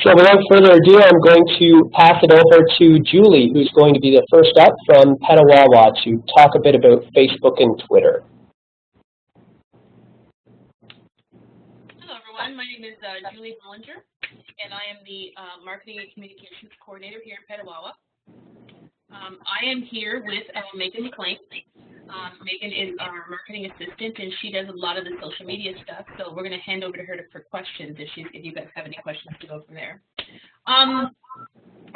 So without further ado, I'm going to pass it over to Julie, who's going to be the first up from Petawawa to talk a bit about Facebook and Twitter. Hello, everyone. My name is Julie Bollinger, and I am the Marketing and Communications Coordinator here in Petawawa. I am here with Megan McLean. Megan is our marketing assistant, and she does a lot of the social media stuff. So we're going to hand over to her for questions if you guys have any questions to go from there. I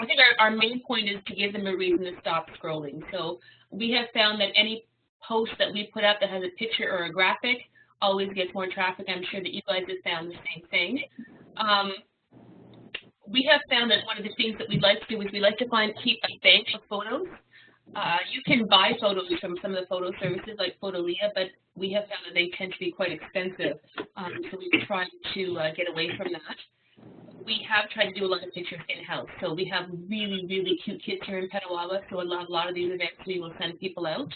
think our main point is to give them a reason to stop scrolling. So we have found that any post that we put up that has a picture or a graphic always gets more traffic. I'm sure that you guys have found the same thing. We have found that one of the things that we'd like to do is we like to keep a bank of photos. You can buy photos from some of the photo services like Photolia, but we have found that they tend to be quite expensive. So we've tried to get away from that. We have tried to do a lot of pictures in-house. So we have really, really cute kids here in Petawawa, so a lot of these events we will send people out.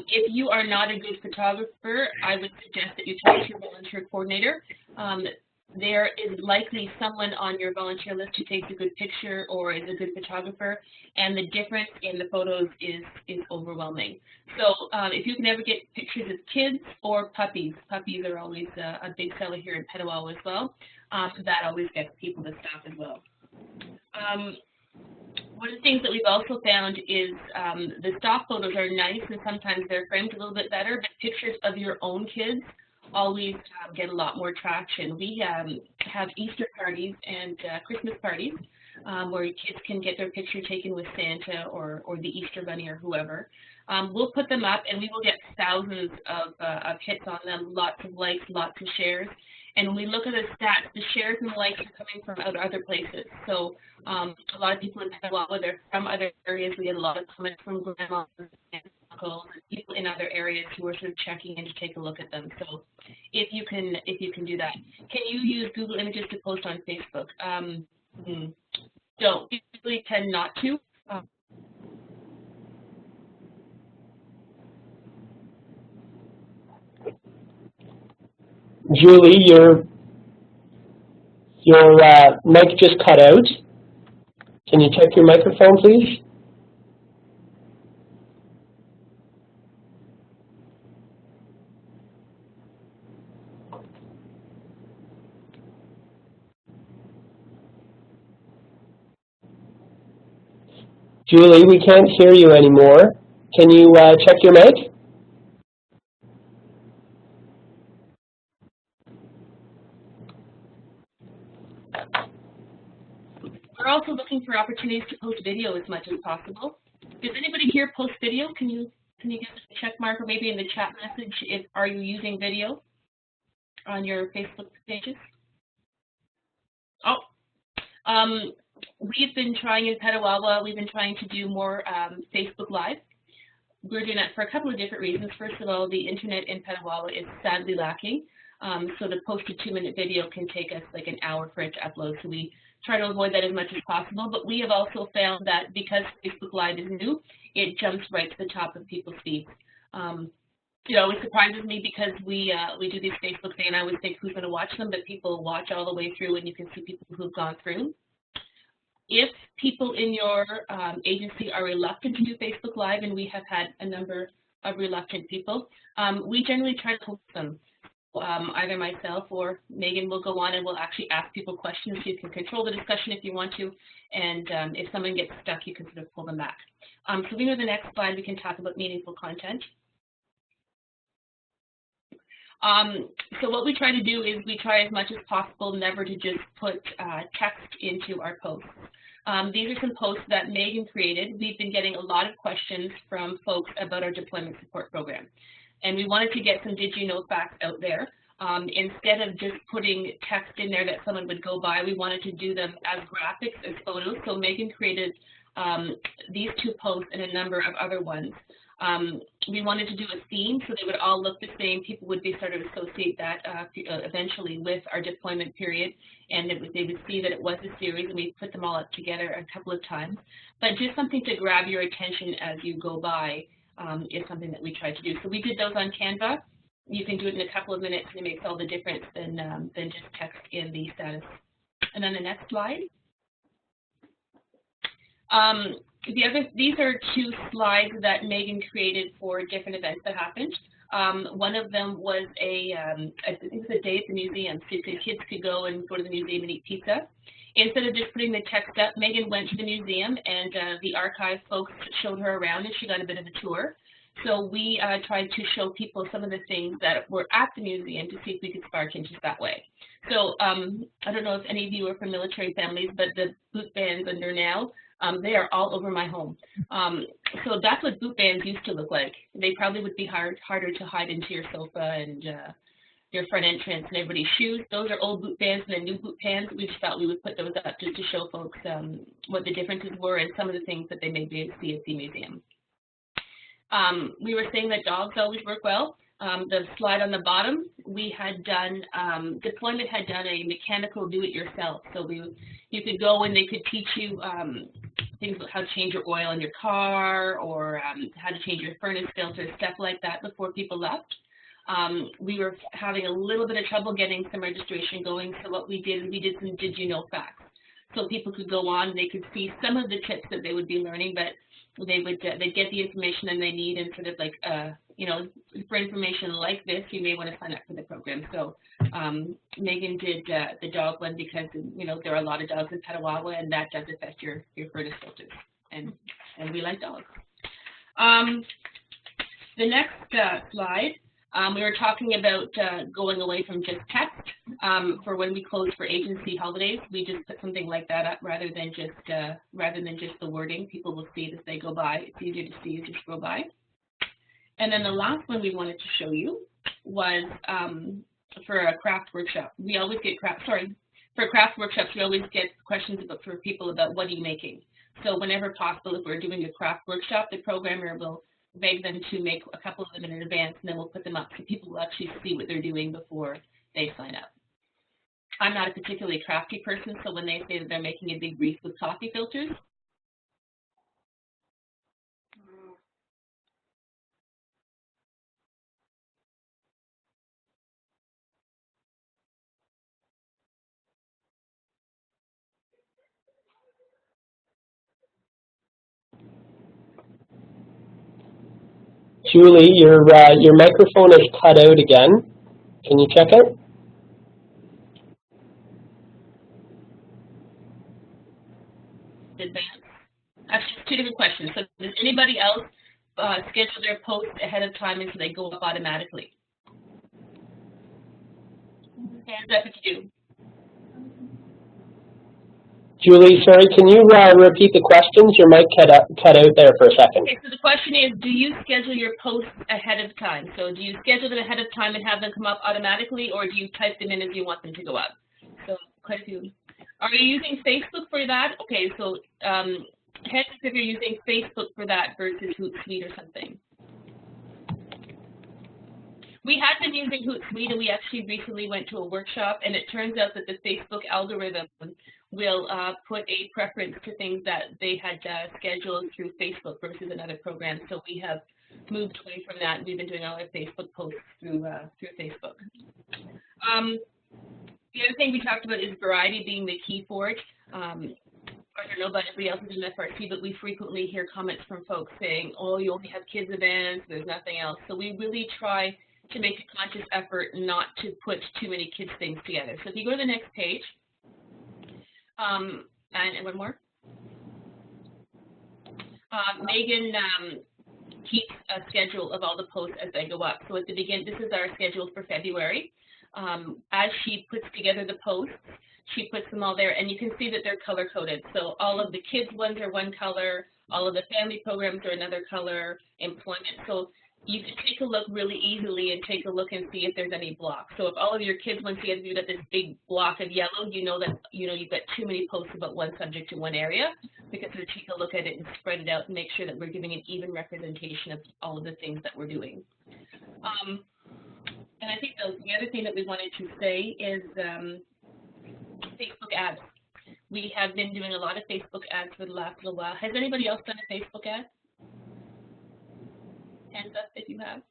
If you are not a good photographer, I would suggest that you talk to your volunteer coordinator. There is likely someone on your volunteer list who takes a good picture or is a good photographer, and the difference in the photos is overwhelming. So if you can ever get pictures of kids or puppies are always a big seller here in Petawawa as well. That always gets people to stop as well. One of the things that we've also found is the stock photos are nice, and sometimes they're framed a little bit better, but pictures of your own kids always get a lot more traction. We have Easter parties and Christmas parties where kids can get their picture taken with Santa or the Easter Bunny or whoever. We'll put them up, and we will get thousands of hits on them, lots of likes, lots of shares. And when we look at the stats, the shares and the likes are coming from other places. So a lot of people in Petawawa, they're from other areas. We get a lot of comments from grandmas and uncles and people in other areas who are sort of checking in to take a look at them. So if you can do that. Can you use Google Images to post on Facebook? Don't. Usually tend not to. Julie, your mic just cut out. Can you check your microphone, please? Julie, we can't hear you anymore. Can you check your mic? We're also looking for opportunities to post video as much as possible. Does anybody here post video? Can you give us a check mark or maybe in the chat message are you using video on your Facebook pages? We've been trying in Petawawa, we've been trying to do more Facebook Live. We're doing that for a couple of different reasons. First of all, the internet in Petawawa is sadly lacking. So to post a 2-minute video can take us like an hour for it to upload. So we try to avoid that as much as possible. But we have also found that because Facebook Live is new, it jumps right to the top of people's feeds. It always surprises me because we do these Facebook things and I always think who's going to watch them, but people watch all the way through and you can see people who've gone through. If people in your agency are reluctant to do Facebook Live, and we have had a number of reluctant people, we generally try to host them. Either myself or Megan will go on and we'll actually ask people questions. You can control the discussion if you want to, and if someone gets stuck, you can sort of pull them back. So we go to the next slide, we can talk about meaningful content. So what we try to do is we try as much as possible never to just put text into our posts. These are some posts that Megan created. We've been getting a lot of questions from folks about our deployment support program. And we wanted to get some did you know facts out there. Instead of just putting text in there that someone would go by, we wanted to do them as graphics, as photos. So Megan created these 2 posts and a number of other ones. We wanted to do a theme so they would all look the same. People would be sort of associate that eventually with our deployment period, and they would see that it was a series, and we put them all up together a couple of times. But just something to grab your attention as you go by is something that we tried to do. So we did those on Canva. You can do it in a couple of minutes, and it makes all the difference than just text in the status And then the next slide. These are two slides that Megan created for different events that happened. One of them was I think it was a day at the museum, so kids could go and go to the museum and eat pizza. Instead of just putting the text up, Megan went to the museum, and the archive folks showed her around, and she got a bit of a tour. So we tried to show people some of the things that were at the museum to see if we could spark interest that way. So I don't know if any of you are from military families, but the boot bands under now, they are all over my home. So that's what boot bands used to look like. They probably would be harder to hide into your sofa and your front entrance and everybody's shoes. Those are old boot bands and the new boot bands. We just thought we would put those up just to show folks what the differences were and some of the things that they may be able to see at the museum. We were saying that dogs always work well. The slide on the bottom, we had done, Deployment had done a mechanical do-it-yourself. So you could go and they could teach you things like how to change your oil in your car or how to change your furnace filter, stuff like that before people left. We were having a little bit of trouble getting some registration going, so what we did some did you know facts. So people could go on, they could see some of the tips that they would be learning, but they'd get the information that they need, and sort of like, you know, for information like this, you may want to sign up for the program. So Megan did the dog one because, you know, there are a lot of dogs in Petawawa, and that does affect your furnace filters, and we like dogs. The next slide, we were talking about going away from just text for when we close for agency holidays. We just put something like that up rather than just the wording. People will see it as they go by. It's easier to see as you scroll by. And then the last one we wanted to show you was for a craft workshop. We always get for craft workshops, we always get questions for people about what are you making. So whenever possible, if we're doing a craft workshop, the programmer will beg them to make a couple of them in advance, and then we'll put them up so people will actually see what they're doing before they sign up. I'm not a particularly crafty person, so when they say that they're making a big wreath with coffee filters, Julie, your microphone is cut out again. Can you check it? advance. Actually, two different questions. So does anybody else schedule their posts ahead of time and so they go up automatically? Hands up if you do. Julie, sorry, can you repeat the questions? Your mic cut out there for a second. Okay, so the question is, do you schedule your posts ahead of time? So do you schedule them ahead of time and have them come up automatically, or do you type them in as you want them to go up? So quite a few. Are you using Facebook for that? Okay, so hence if you're using Facebook for that versus Hootsuite or something. We had been using Hootsuite, and we actually recently went to a workshop, and it turns out that the Facebook algorithm will put a preference to things that they had scheduled through Facebook versus another program. So we have moved away from that. We've been doing all our Facebook posts through Facebook. The other thing we talked about is variety being the key for it. I don't know about everybody else in FRC, but we frequently hear comments from folks saying, oh, you only have kids events, there's nothing else. So we really try to make a conscious effort not to put too many kids things together. So if you go to the next page, and one more. Megan keeps a schedule of all the posts as they go up. So at the beginning, this is our schedule for February. As she puts together the posts, she puts them all there, and you can see that they're color-coded. So all of the kids ones are one color, all of the family programs are another color, employment. So you can take a look really easily and take a look and see if there's any blocks. So if all of your kids ones together, you've got this big block of yellow, you know that you've got too many posts about one subject in one area, because we'll take a look at it and spread it out and make sure that we're giving an even representation of all of the things that we're doing. And I think the other thing that we wanted to say is Facebook ads. We have been doing a lot of Facebook ads for the last little while. Has anybody else done a Facebook ad? Hands up if you have.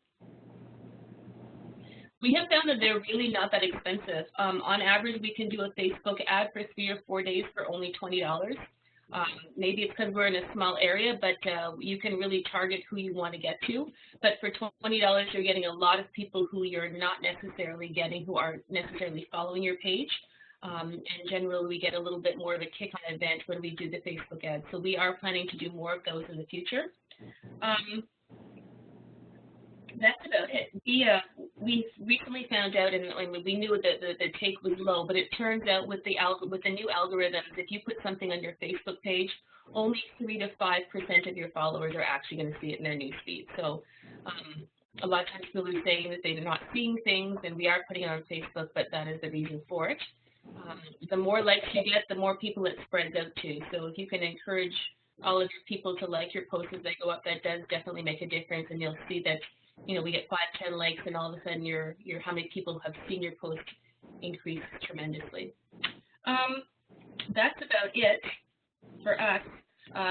We have found that they're really not that expensive. On average, we can do a Facebook ad for 3 or 4 days for only $20. Maybe it's because we're in a small area, but you can really target who you want to get to. But for $20, you're getting a lot of people who you're not necessarily getting, who aren't necessarily following your page. And generally, we get a little bit more of a kick on event when we do the Facebook ads. So we are planning to do more of those in the future. That's about it. We recently found out, and we knew that the take was low, but it turns out with the new algorithms, if you put something on your Facebook page, only 3 to 5% of your followers are actually going to see it in their newsfeed. So a lot of times people are saying that they're not seeing things, and we are putting it on Facebook, but that is the reason for it. The more likes you get, the more people it spreads out to. So if you can encourage all of your people to like your posts as they go up, that does definitely make a difference, and you'll see that we get 5, 10 likes, and all of a sudden your how many people have seen your post increase tremendously. That's about it for us.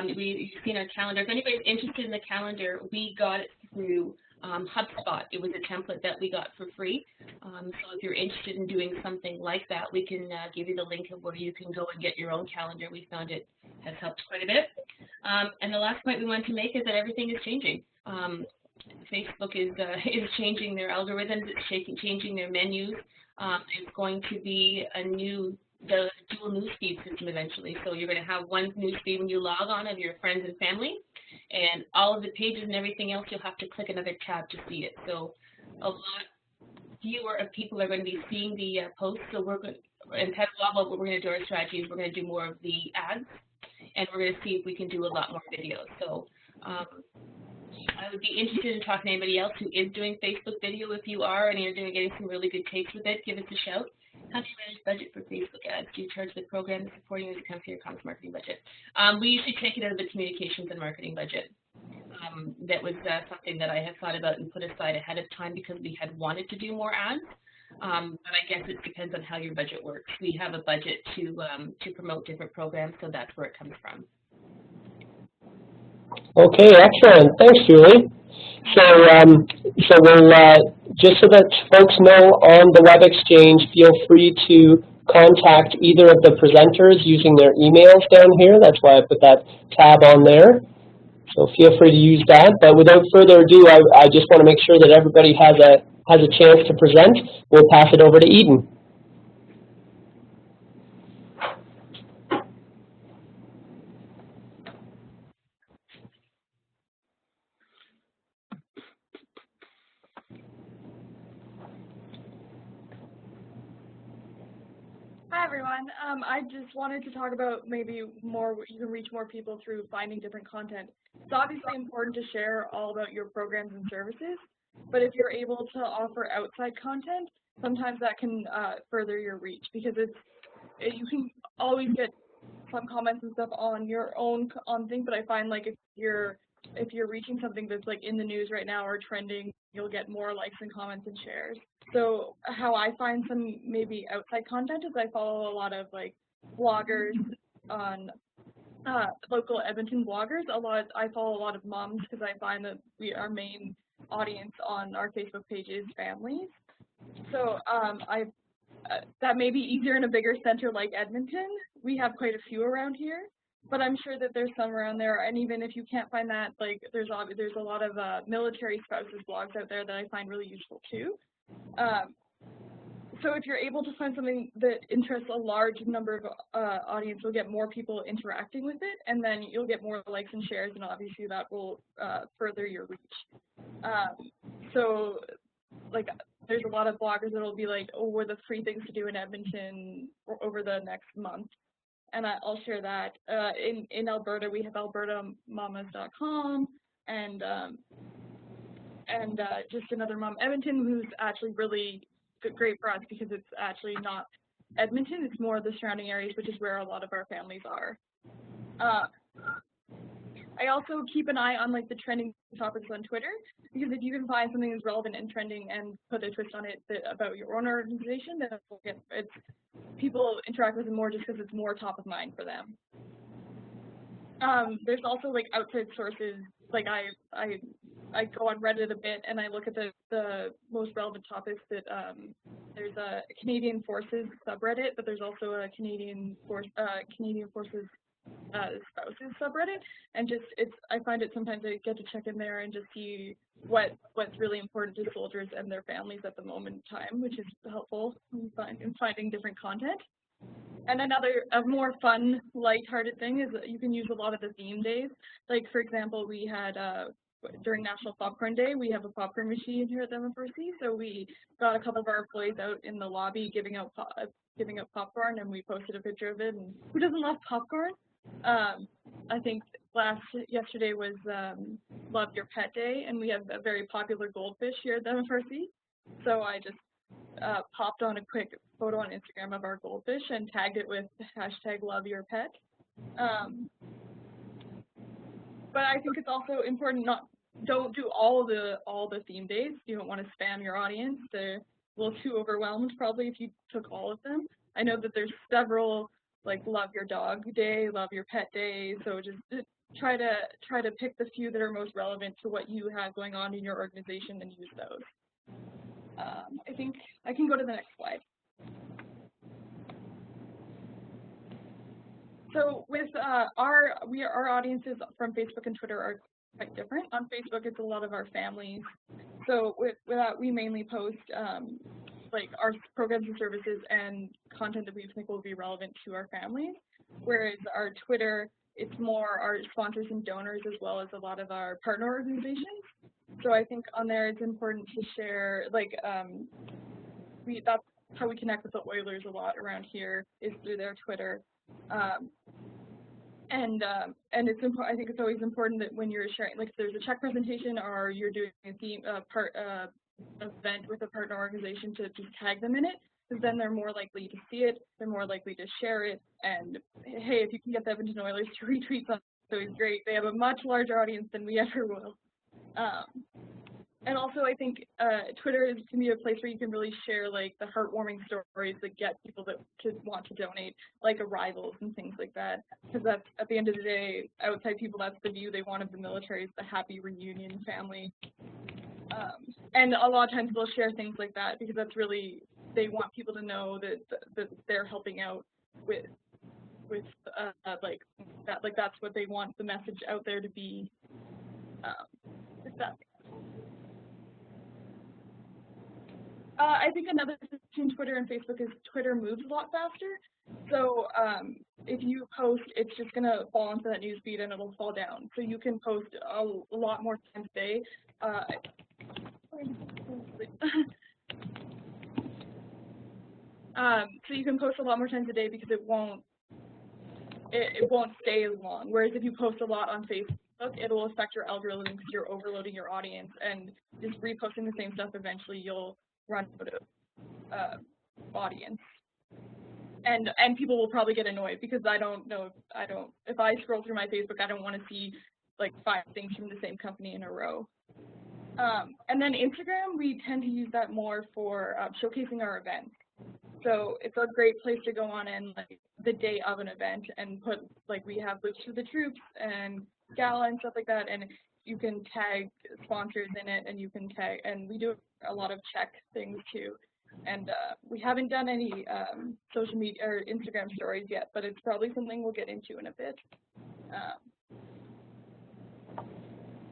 You've seen our calendar. If anybody's interested in the calendar, we got it through HubSpot. It was a template that we got for free. So if you're interested in doing something like that, we can give you the link of where you can go and get your own calendar. We found it has helped quite a bit. And the last point we want to make is that everything is changing. Facebook is changing their algorithms, it's changing their menus. It's going to be the dual newsfeed system eventually. So you're going to have one newsfeed when you log on of your friends and family, and all of the pages and everything else, you'll have to click another tab to see it. So a lot fewer of people are going to be seeing the posts. So we're going in Petawaba, what we're going to do our strategy is we're going to do more of the ads, and we're going to see if we can do a lot more videos. So I would be interested in talking to anybody else who is doing Facebook video. If you are and you're getting some really good takes with it, give us a shout. How do you manage budget for Facebook ads? Do you charge the program that's supporting you as it comes to your comms marketing budget? We usually take it out of the communications and marketing budget. That was something that I had thought about and put aside ahead of time because we had wanted to do more ads. But I guess it depends on how your budget works. We have a budget to promote different programs, so that's where it comes from. Okay, excellent. Thanks, Julie. So we'll just so that folks know, on the Web Exchange, feel free to contact either of the presenters using their emails down here. That's why I put that tab on there. So feel free to use that. But without further ado, I just want to make sure that everybody has a chance to present. We'll pass it over to Eden. Hi everyone. I just wanted to talk about maybe you can reach more people through finding different content. It's obviously important to share all about your programs and services, but if you're able to offer outside content, sometimes that can further your reach, because you can always get some comments and stuff on your own thing, but I find like if you're reaching something that's like in the news right now or trending, you'll get more likes and comments and shares. So how I find some maybe outside content is I follow a lot of like bloggers on local Edmonton bloggers. I follow a lot of moms because I find that our main audience on our Facebook page is families. So that may be easier in a bigger center like Edmonton. We have quite a few around here, but I'm sure that there's some around there. And even if you can't find that, like there's a lot of military spouses blogs out there that I find really useful too. So if you're able to find something that interests a large number of audience, you'll get more people interacting with it, and then you'll get more likes and shares, and obviously that will further your reach. So like there's a lot of bloggers that will be like, oh, what are the free things to do in Edmonton over the next month? And I'll share that. In Alberta, we have albertamamas.com and just another mom, Edmonton, who's actually really great for us because it's actually not Edmonton, it's more the surrounding areas, which is where a lot of our families are. I also keep an eye on like the trending topics on Twitter, because if you can find something that's relevant and trending and put a twist on it about your own organization, then people interact with it more just because it's more top of mind for them. There's also like outside sources, like I go on Reddit a bit and I look at the most relevant topics that there's a Canadian Forces subreddit, but there's also a Canadian Forces spouses subreddit, and just I find it sometimes I get to check in there and just see what's really important to soldiers and their families at the moment in time, which is helpful in finding different content. And a more fun, lighthearted thing is that you can use a lot of the theme days. Like, for example, we had during National Popcorn Day, we have a popcorn machine here at the MFRC, so we got a couple of our employees out in the lobby giving out popcorn, and we posted a picture of it. And who doesn't love popcorn? I think yesterday was Love Your Pet Day, and we have a very popular goldfish here at the MFRC. So I just popped on a quick photo on Instagram of our goldfish and tagged it with #LoveYourPet. But I think it's also important don't do all the theme days. You don't want to spam your audience. They're a little too overwhelmed probably if you took all of them. I know that there's several, like Love Your Dog Day, Love Your Pet Day, so just try to pick the few that are most relevant to what you have going on in your organization and use those. I think I can go to the next slide. So with our audiences from Facebook and Twitter are quite different. On Facebook, it's a lot of our families. So with that, we mainly post like our programs and services and content that we think will be relevant to our families. Whereas our Twitter, it's more our sponsors and donors as well as a lot of our partner organizations. So I think on there it's important to share, like, that's how we connect with the Oilers a lot around here is through their Twitter. And it's important. I think it's always important that when you're sharing, like, if there's a check presentation or you're doing a theme event with a partner organization, to just tag them in it, because then they're more likely to see it, they're more likely to share it, and hey, if you can get the Edmonton Oilers to retweet something, it's always great. They have a much larger audience than we ever will. And also, I think Twitter can be a place where you can really share, like, the heartwarming stories that get people to want to donate, like arrivals and things like that. Because that's, at the end of the day, outside people, that's the view they want of the military, is the happy reunion family. And a lot of times they'll share things like that because that's really, they want people to know that they're helping out with like that. Like, that's what they want the message out there to be. If that. I think another difference between Twitter and Facebook is Twitter moves a lot faster. So if you post, it's just going to fall into that news feed and it'll fall down. So you can post a lot more times a day. So you can post a lot more times a day because it won't stay as long. Whereas if you post a lot on Facebook, it'll affect your algorithm because you're overloading your audience, and just reposting the same stuff, eventually you'll run out of audience. And people will probably get annoyed because if I scroll through my Facebook, I don't want to see like 5 things from the same company in a row. And then Instagram, we tend to use that more for showcasing our events. So it's a great place to go on in, like, the day of an event and put, like, we have Boots for the Troops and Gala and stuff like that, and you can tag sponsors in it, and you can tag, and we do a lot of check things too. And we haven't done any social media or Instagram stories yet, but it's probably something we'll get into in a bit.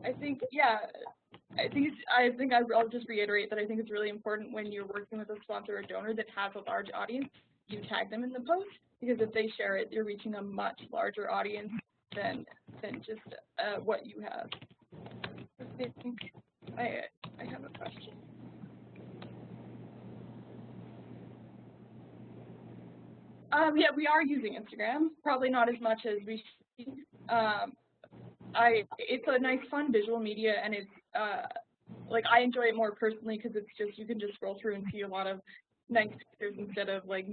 I think I'll just reiterate that I think it's really important when you're working with a sponsor or donor that has a large audience, you tag them in the post, because if they share it, you're reaching a much larger audience than just what you have. I think I have a question. Yeah, we are using Instagram, probably not as much as we should. It's a nice, fun visual media, and it's like, I enjoy it more personally because it's just, you can just scroll through and see a lot of nice pictures instead of like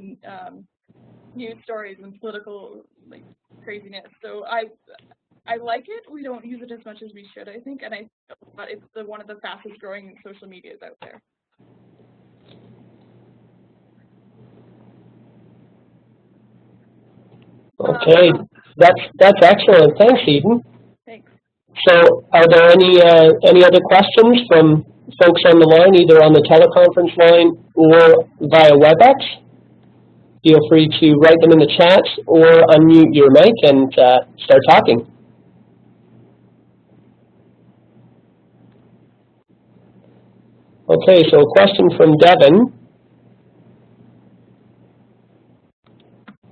news stories and political, like, craziness. So I like it. We don't use it as much as we should, I think, and but it's one of the fastest growing social medias out there. Okay, that's excellent. Thanks, Eden. Thanks. So are there any other questions from folks on the line, either on the teleconference line or via WebEx? Feel free to write them in the chat or unmute your mic and start talking. Okay, so a question from Devin.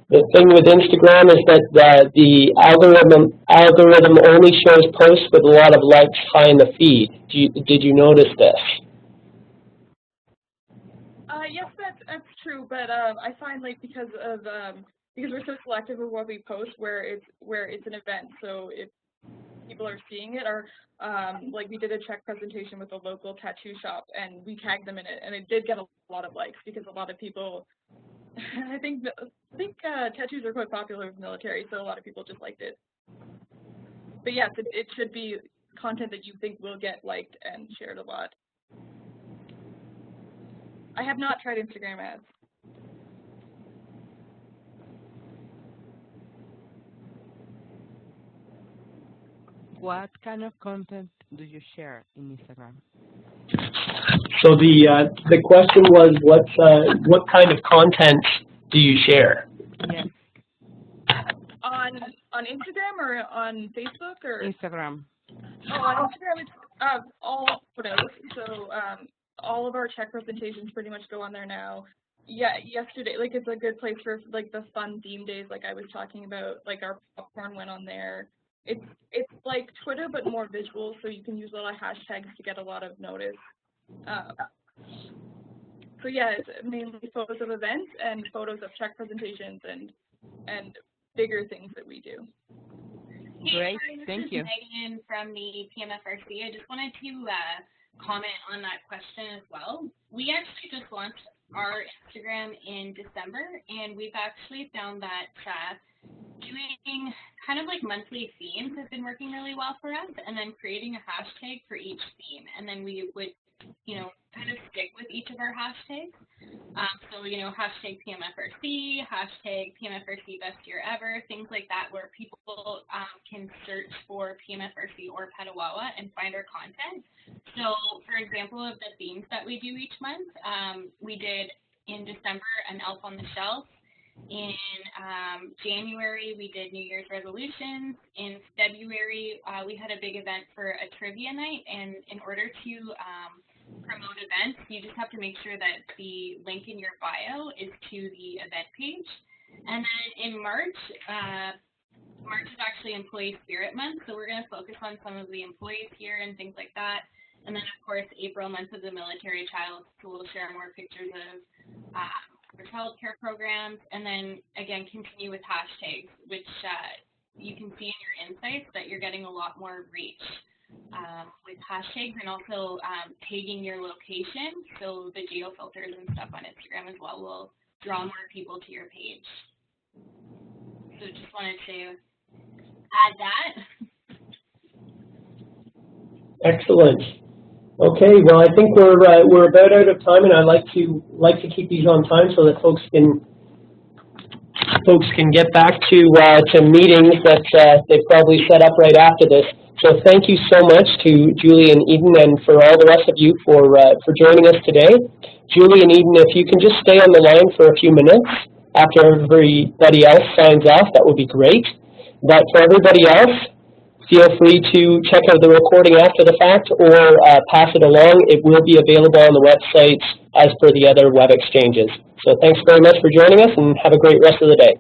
The thing with Instagram is that the algorithm only shows posts with a lot of likes high in the feed. Did you notice this? Yes, that's true, but I find like because we're so selective of what we post, where it's an event, so if people are seeing it, or like we did a check presentation with a local tattoo shop and we tagged them in it, and it did get a lot of likes because a lot of people. I think tattoos are quite popular with the military, so a lot of people just liked it. But yes, it should be content that you think will get liked and shared a lot. I have not tried Instagram ads. What kind of content do you share in Instagram? So the question was, what kind of content do you share? Yes. On Instagram or on Facebook or? Instagram. Oh, on Instagram it's all photos. So all of our check presentations pretty much go on there now. Yeah, yesterday, like it's a good place for like the fun theme days, like I was talking about. Like our popcorn went on there. It's like Twitter but more visual, so you can use a lot of hashtags to get a lot of notice. So yeah, it's mainly photos of events and photos of check presentations and bigger things that we do. Great, This thank is you. Megan from the PMFRC. I just wanted to comment on that question as well. We actually just launched our Instagram in December, and we've actually found that doing kind of like monthly themes has been working really well for us, and then creating a hashtag for each theme, and then we would, kind of stick with each of our hashtags. So, hashtag PMFRC, hashtag PMFRC Best Year Ever, things like that, where people can search for PMFRC or Petawawa and find our content. So, for example, of the themes that we do each month, we did in December an Elf on the Shelf. In January, we did New Year's resolutions. In February, we had a big event for a trivia night, and in order to promote events, you just have to make sure that the link in your bio is to the event page. And then in March, March is actually Employee Spirit Month, so we're going to focus on some of the employees here and things like that. And then, of course, April, Month of the Military Child, so we'll share more pictures of our child care programs, and then, again, continue with hashtags, which you can see in your insights that you're getting a lot more reach with hashtags, and also tagging your location, so the geo filters and stuff on Instagram as well will draw more people to your page. So just wanted to add that. Excellent. Okay, well, I think we're about out of time, and I like to keep these on time so that folks can get back to meetings that they've probably set up right after this. So thank you so much to Julie and Eden, and for all the rest of you for joining us today. Julie and Eden, if you can just stay on the line for a few minutes after everybody else signs off, that would be great. But for everybody else, feel free to check out the recording after the fact or pass it along. It will be available on the website as per the other web exchanges. So thanks very much for joining us, and have a great rest of the day.